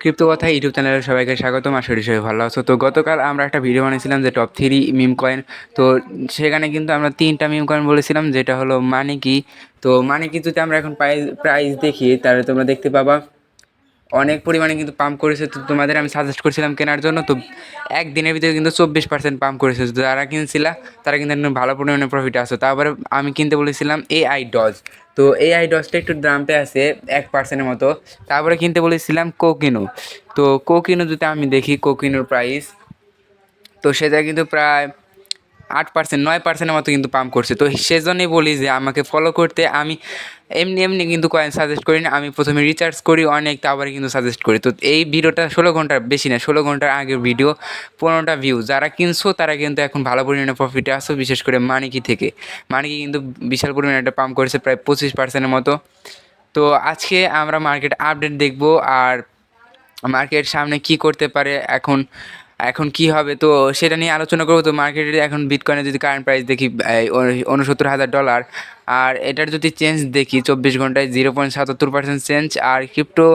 Crypto কথা YouTube চ্যানেলে সবাইকে স্বাগতম। আশা করি সবাই ভালো আছো। তো গতকাল আমরা একটা ভিডিও বানিয়েছিলাম যে টপ 3 মিম কয়েন। তো সেখানে কিন্তু আমরা 3টা মিম কয়েন বলেছিলাম, যেটা হলো মানি কি। তো মানি কি যদি আমরা এখন প্রাইস দেখি, তাহলে তোমরা দেখতে পাবা অনেক পরিমাণে কিন্তু পাম্প করেছে। তো তোমাদের আমি সাজেস্ট করছিলাম কেনার জন্য। তো একদিনের ভিতরে কিন্তু 24% পাম্প করেছে। তো যারা কিনছিলা তারা কিন্তু একদম ভালো পরিমাণে প্রফিট আছে। তারপরে আমি কিনতে বলেছিলাম এআই ডজ। তো এআই ডজটা একটু দামটা আছে 1%-এর মতো। তারপরে কিনতে বলেছিলাম কোকিনো। তো কোকিনো যদি আমি দেখি কোকিনোর প্রাইস, তো সেটা কিন্তু প্রায় 8%, 9%-এর মতো কিন্তু পাম্প করছে। তো সেজন্যই বলি যে আমাকে ফলো করতে। আমি এমনি এমনি কিন্তু কয়েন সাজেস্ট করি না, আমি প্রথমে রিচার্জ করি অনেক, তারপরে কিন্তু সাজেস্ট করি। তো এই ভিডিওটা 16 ঘন্টার বেশি না, 16 ঘন্টার আগের ভিডিও, 15টা ভিউ। যারা কিনছো তারা কিন্তু এখন ভালো পরিমাণে প্রফিটে আসো, বিশেষ করে মানিকি থেকে। মানিকি কিন্তু বিশাল পরিমাণে একটা পাম্প করেছে, প্রায় 25%-এর মতো। তো আজকে আমরা মার্কেট আপডেট দেখব, আর মার্কেট সামনে কি করতে পারে, এখন এখন কি হবে তো সেটা নিয়ে আলোচনা করবো। তো মার্কেটে এখন বিটকয়েনের যদি কারেন্ট প্রাইস দেখি $69,000, আর এটার যদি চেঞ্জ দেখি 24 ঘন্টায় 0.77% চেঞ্জ। আর ক্রিপ্টো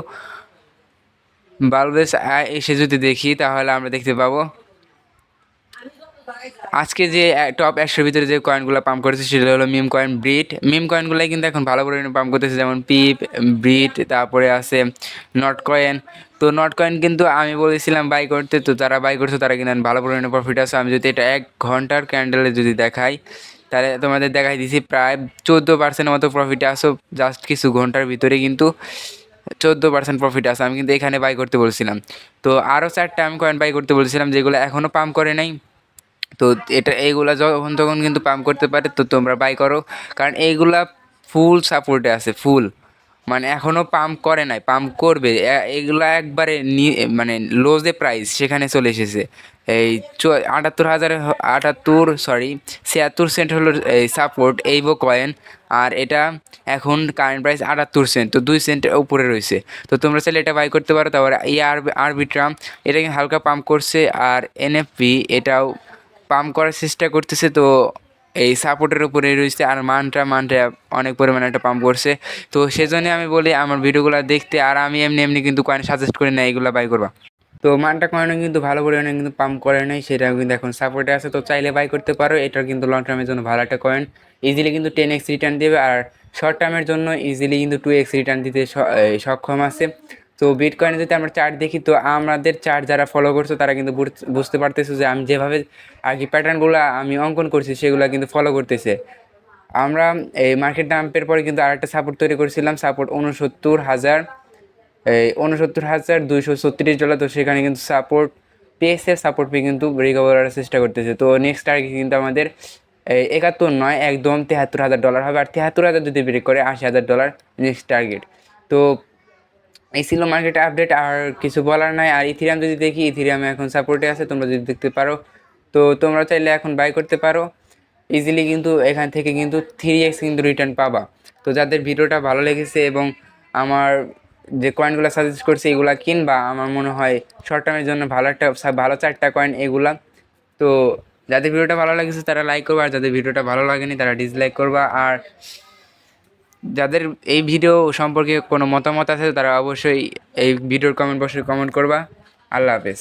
বালবেস এসে যদি দেখি, তাহলে আমরা দেখতে পাবো আজকে যে টপ 100 ভিতরে যে কয়েনগুলো পাম্প করেছে সেটা হলো মিম কয়েন, ব্রিট। মিম কয়েনগুলোই কিন্তু এখন ভালো পরিমাণে পাম্প করতেছে, যেমন পিপ, ব্রিট, তারপরে আছে নট কয়েন। তো নট কয়েন কিন্তু আমি বলেছিলাম বাই করতে, তো যারা বাই করছে তারা কিন্তু ভালো পরিমাণে প্রফিট আছে। আমি যদি এটা 1 ঘন্টার ক্যান্ডেলে যদি দেখাই, তাহলে তোমাদের দেখাই দিছি প্রায় 14%-এর মতো প্রফিটে আসো। জাস্ট কিছু ঘন্টার ভিতরে কিন্তু 14% প্রফিট আছে। আমি কিন্তু এখানে বাই করতে বলছিলাম। তো আরও 4টা আমি কয়েন বাই করতে বলছিলাম, যেগুলো এখনও পাম্প করে নাই। তো এটা এইগুলা যখন তখন কিন্তু পাম্প করতে পারে, তো তোমরা বাই করো, কারণ এইগুলা ফুল সাপোর্টে আছে, ফুল মানে এখনও পাম্প করে নাই, পাম্প করবে। এগুলা একবারে মানে লোজে প্রাইস সেখানে চলে এসেছে। এই 76 সেন্ট হলো এই সাপোর্ট এইভো কয়েন। আর এটা এখন কারেন্ট প্রাইস 78 সেন্ট, তো 2 সেন্টের উপরে রয়েছে। তো তোমরা চাইলে এটা বাই করতে পারো। তারপরে এই আরবিট্রাম, এটা কিন্তু হালকা পাম্প করছে। আর এনএফপি এটাও পাম্প করার চেষ্টা করতেছে। তো এই সাপোর্টের উপরে রয়েছে। আর মানটা অনেক পরিমাণে একটা পাম্প করছে। তো সেজন্য আমি বলি আমার ভিডিওগুলো দেখতে। আর আমি এমনি এমনি কিন্তু কয়েন সাজেস্ট করি না এইগুলো বাই করবা। তো মানটা কয়েনও কিন্তু ভালো পরিমাণে কিন্তু পাম্প করে নাই, সেটাও কিন্তু এখন সাপোর্টে আছে। তো চাইলে বাই করতে পারো, এটার কিন্তু লং টার্মের জন্য ভালো একটা কয়েন। ইজিলি কিন্তু 10x রিটার্ন দেবে, আর শর্ট টার্মের জন্য ইজিলি কিন্তু 2x রিটার্ন দিতে সক্ষম আছে। তো বিটকয়েনে যদি আমরা চার্ট দেখি, তো আমাদের চার্ট যারা ফলো করছো তারা কিন্তু বুঝতে পারতেছো যে আমি যেভাবে আর কি প্যাটার্নগুলো আমি অঙ্কন করছি সেগুলো কিন্তু ফলো করতেছে। আমরা এই মার্কেট ডাম্পের পরে কিন্তু আরেকটা সাপোর্ট তৈরি করেছিলাম, সাপোর্ট 69,000, এই $69,236। তো সেখানে কিন্তু সাপোর্ট পেয়েছে, সাপোর্ট পেয়ে কিন্তু রিকভার করার চেষ্টা করতেছে। তো নেক্সট টার্গেট কিন্তু আমাদের 71 নয়, একদম $73,000 হবে। আর 73,000 যদি ব্রেক করে $80,000 নেক্সট টার্গেট। তো এই ছিল মার্কেট আপডেট, আর কিছু বলার নাই। আর ইথিরিয়াম যদি দেখি, ইথিরিয়ামে এখন সাপোর্টে আছে, তোমরা যদি দেখতে পারো। তো তোমরা চাইলে এখন বাই করতে পারো ইজিলি, কিন্তু এখান থেকে কিন্তু 3x কিন্তু রিটার্ন পাবা। তো যাদের ভিডিওটা ভালো লেগেছে এবং আমার যে কয়েনগুলো সাজেস্ট করছে এগুলা কিনবা, আমার মনে হয় শর্ট টার্মের জন্য ভালো 4টা কয়েন এগুলা। তো যাদের ভিডিওটা ভালো লেগেছে তারা লাইক করবা, আর যাদের ভিডিওটা ভালো লাগেনি তারা ডিসলাইক করবা। আর যাদের এই ভিডিও সম্পর্কে কোনো মতামত আছে তারা অবশ্যই এই ভিডিওর কমেন্ট বক্সে কমেন্ট করবা। আল্লাহ হাফেজ।